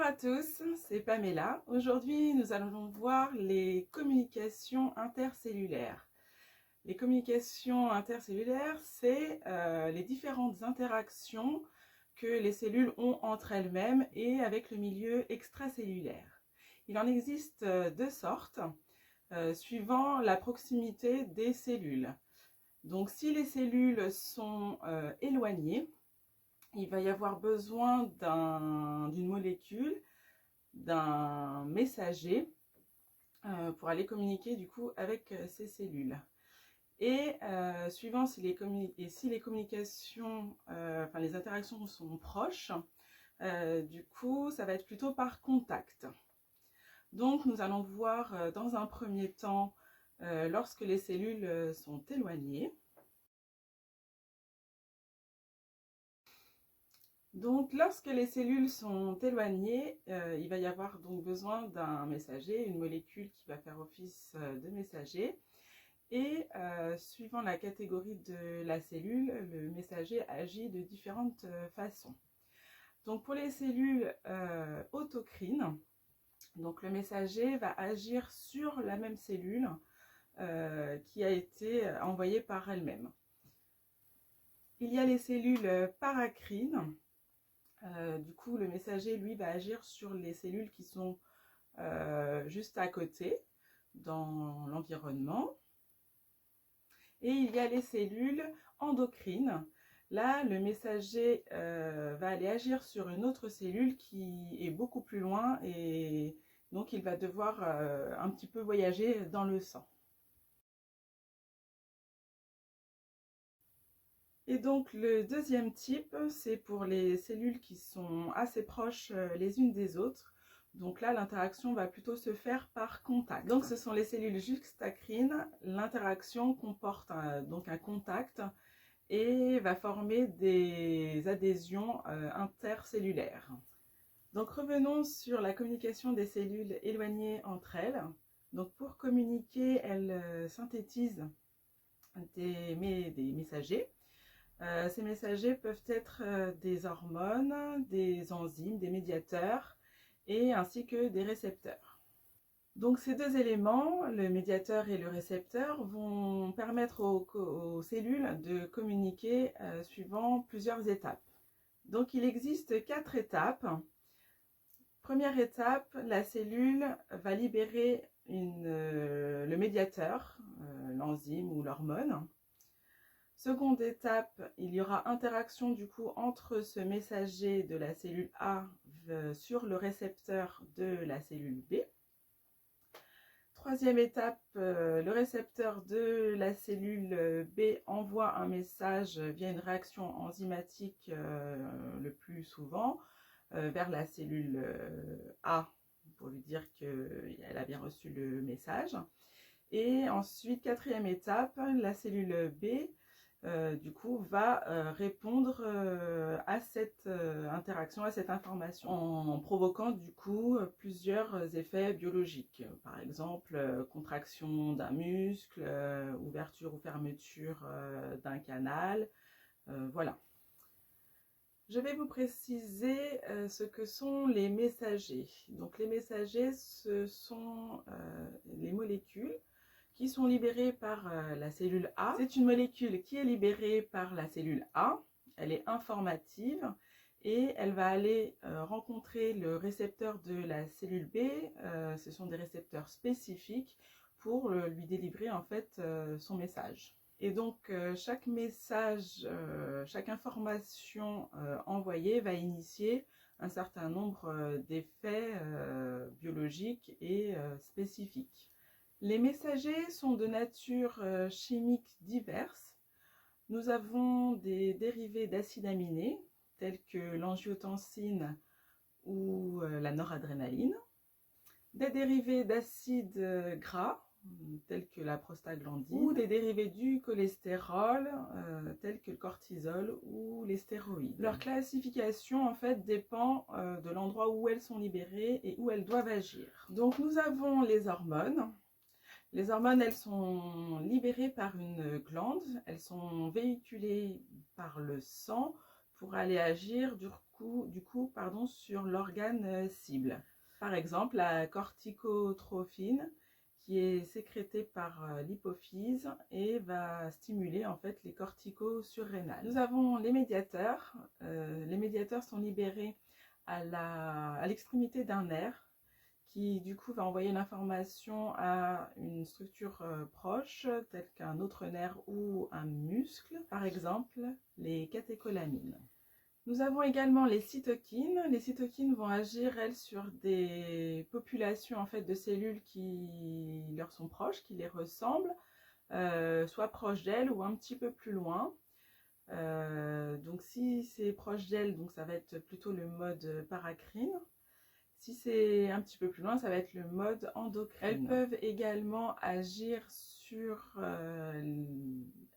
à tous, c'est Pamela. Aujourd'hui, nous allons voir les communications intercellulaires. Les communications intercellulaires, c'est les différentes interactions que les cellules ont entre elles-mêmes et avec le milieu extracellulaire. Il en existe deux sortes, suivant la proximité des cellules. Donc, si les cellules sont éloignées, il va y avoir besoin d'une molécule, d'un messager pour aller communiquer du coup avec ces cellules. Et suivant si les communications, enfin les interactions sont proches, du coup ça va être plutôt par contact. Donc nous allons voir dans un premier temps lorsque les cellules sont éloignées. Donc, lorsque les cellules sont éloignées, il va y avoir donc besoin d'un messager, une molécule qui va faire office de messager. Et suivant la catégorie de la cellule, le messager agit de différentes façons. Donc, pour les cellules autocrines, donc le messager va agir sur la même cellule qui a été envoyée par elle-même. Il y a les cellules paracrines. Du coup, le messager, lui, va agir sur les cellules qui sont juste à côté, dans l'environnement. Et il y a les cellules endocrines. Là, le messager va aller agir sur une autre cellule qui est beaucoup plus loin et donc il va devoir un petit peu voyager dans le sang. Et donc le deuxième type, c'est pour les cellules qui sont assez proches les unes des autres. Donc là, l'interaction va plutôt se faire par contact. Donc ce sont les cellules juxtacrines. L'interaction comporte donc un contact et va former des adhésions intercellulaires. Donc revenons sur la communication des cellules éloignées entre elles. Donc pour communiquer, elles synthétisent des messagers. Ces messagers peuvent être des hormones, des enzymes, des médiateurs et ainsi que des récepteurs. Donc ces deux éléments, le médiateur et le récepteur, vont permettre aux cellules de communiquer suivant plusieurs étapes. Donc il existe 4 étapes. Première étape, la cellule va libérer le médiateur, l'enzyme ou l'hormone. Seconde étape, il y aura interaction du coup entre ce messager de la cellule A sur le récepteur de la cellule B. Troisième étape, le récepteur de la cellule B envoie un message via une réaction enzymatique le plus souvent vers la cellule A pour lui dire qu'elle a bien reçu le message. Et ensuite, quatrième étape, la cellule B du coup, va répondre à cette interaction, à cette information, en provoquant du coup plusieurs effets biologiques. Par exemple, contraction d'un muscle, ouverture ou fermeture d'un canal, voilà. Je vais vous préciser ce que sont les messagers. Donc les messagers, ce sont les molécules qui sont libérées par la cellule A. C'est une molécule qui est libérée par la cellule A, elle est informative et elle va aller rencontrer le récepteur de la cellule B, ce sont des récepteurs spécifiques pour lui délivrer en fait son message. Et donc chaque message, chaque information envoyée va initier un certain nombre d'effets biologiques et spécifiques. Les messagers sont de nature chimique diverse. Nous avons des dérivés d'acides aminés, tels que l'angiotensine ou la noradrénaline, des dérivés d'acides gras, tels que la prostaglandine, ou des dérivés du cholestérol, tels que le cortisol ou les stéroïdes. Leur classification, en fait, dépend de l'endroit où elles sont libérées et où elles doivent agir. Donc, nous avons les hormones. Les hormones, elles sont libérées par une glande, elles sont véhiculées par le sang, pour aller agir sur l'organe cible. Par exemple, la corticotrophine qui est sécrétée par l'hypophyse et va stimuler en fait les corticaux surrénales. Nous avons les médiateurs. Les médiateurs sont libérés à l'extrémité d'un nerf qui du coup va envoyer l'information à une structure proche telle qu'un autre nerf ou un muscle, par exemple les catécholamines. Nous avons également les cytokines. Les cytokines vont agir, elles, sur des populations en fait, de cellules qui leur sont proches, qui les ressemblent, soit proches d'elles ou un petit peu plus loin. Donc si c'est proche d'elles, donc ça va être plutôt le mode paracrine. Si c'est un petit peu plus loin, ça va être le mode endocrine. Elles peuvent également agir sur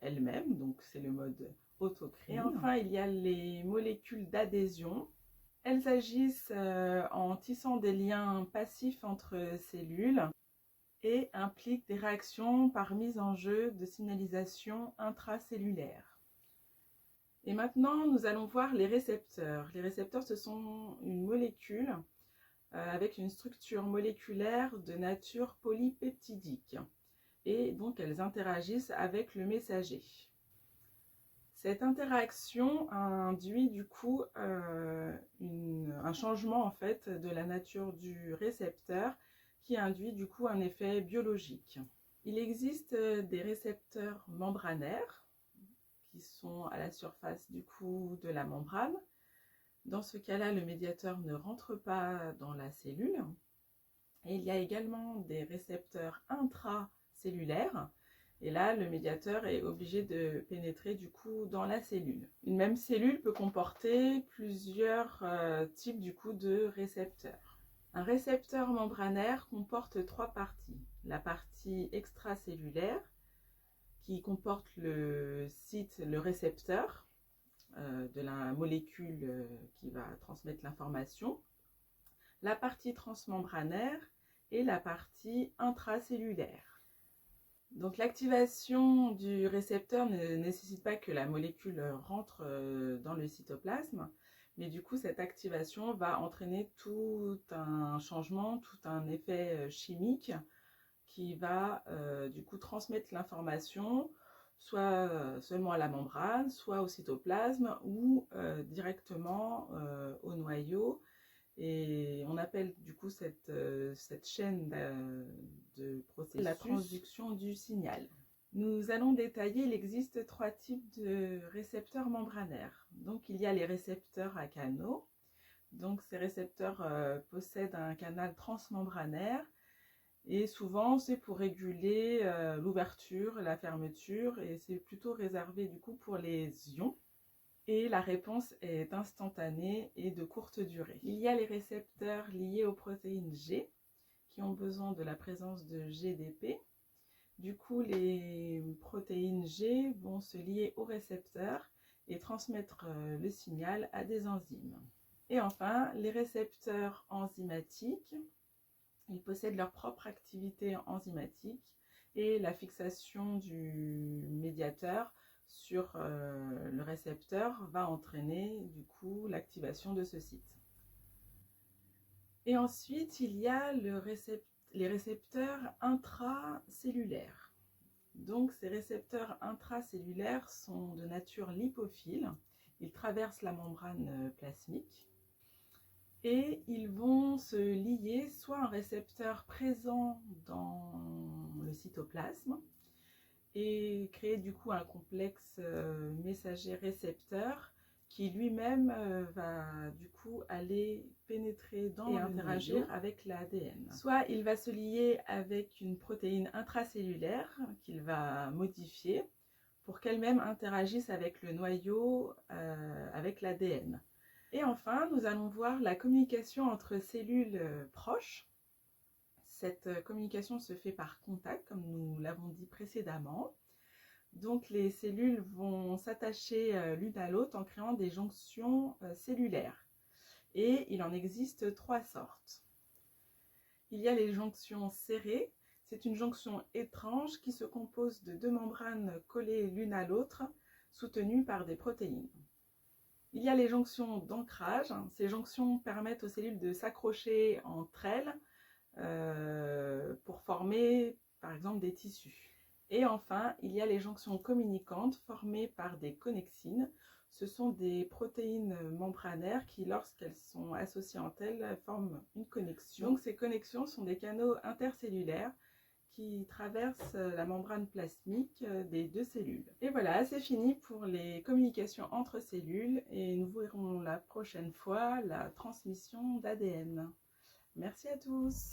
elles-mêmes, donc c'est le mode autocrine. Et enfin, il y a les molécules d'adhésion. Elles agissent en tissant des liens passifs entre cellules et impliquent des réactions par mise en jeu de signalisation intracellulaire. Et maintenant, nous allons voir les récepteurs. Les récepteurs, ce sont une molécule avec une structure moléculaire de nature polypeptidique. Et donc, elles interagissent avec le messager. Cette interaction induit du coup un changement en fait de la nature du récepteur qui induit du coup un effet biologique. Il existe des récepteurs membranaires qui sont à la surface du coup de la membrane. Dans ce cas-là, le médiateur ne rentre pas dans la cellule. Et il y a également des récepteurs intracellulaires. Et là, le médiateur est obligé de pénétrer du coup dans la cellule. Une même cellule peut comporter plusieurs types du coup de récepteurs. Un récepteur membranaire comporte trois parties. La partie extracellulaire qui comporte le récepteur de la molécule qui va transmettre l'information, la partie transmembranaire et la partie intracellulaire. Donc l'activation du récepteur ne nécessite pas que la molécule rentre dans le cytoplasme, mais du coup cette activation va entraîner tout un changement, tout un effet chimique qui va du coup transmettre l'information soit seulement à la membrane, soit au cytoplasme ou directement au noyau. Et on appelle du coup cette chaîne de processus la transduction du signal. Nous allons détailler, il existe trois types de récepteurs membranaires. Donc il y a les récepteurs à canaux. Donc ces récepteurs possèdent un canal transmembranaire. Et souvent, c'est pour réguler l'ouverture, la fermeture, et c'est plutôt réservé du coup pour les ions. Et la réponse est instantanée et de courte durée. Il y a les récepteurs liés aux protéines G, qui ont besoin de la présence de GDP. Du coup, les protéines G vont se lier aux récepteurs et transmettre le signal à des enzymes. Et enfin, les récepteurs enzymatiques. Ils possèdent leur propre activité enzymatique et la fixation du médiateur sur le récepteur va entraîner du coup l'activation de ce site. Et ensuite, il y a les récepteurs intracellulaires. Donc ces récepteurs intracellulaires sont de nature lipophile. Ils traversent la membrane plasmique. Et ils vont se lier soit à un récepteur présent dans le cytoplasme et créer du coup un complexe messager-récepteur qui lui-même va du coup aller pénétrer dans et interagir avec l'ADN. Soit il va se lier avec une protéine intracellulaire qu'il va modifier pour qu'elle-même interagisse avec le noyau, avec l'ADN. Et enfin, nous allons voir la communication entre cellules proches. Cette communication se fait par contact, comme nous l'avons dit précédemment. Donc les cellules vont s'attacher l'une à l'autre en créant des jonctions cellulaires. Et il en existe trois sortes. Il y a les jonctions serrées. C'est une jonction étrange qui se compose de deux membranes collées l'une à l'autre, soutenues par des protéines. Il y a les jonctions d'ancrage. Ces jonctions permettent aux cellules de s'accrocher entre elles pour former par exemple des tissus. Et enfin, il y a les jonctions communicantes formées par des connexines. Ce sont des protéines membranaires qui, lorsqu'elles sont associées entre elles, forment une connexion. Donc ces connexions sont des canaux intercellulaires qui traversent la membrane plasmique des deux cellules. Et voilà, c'est fini pour les communications entre cellules et nous verrons la prochaine fois la transmission d'ADN. Merci à tous.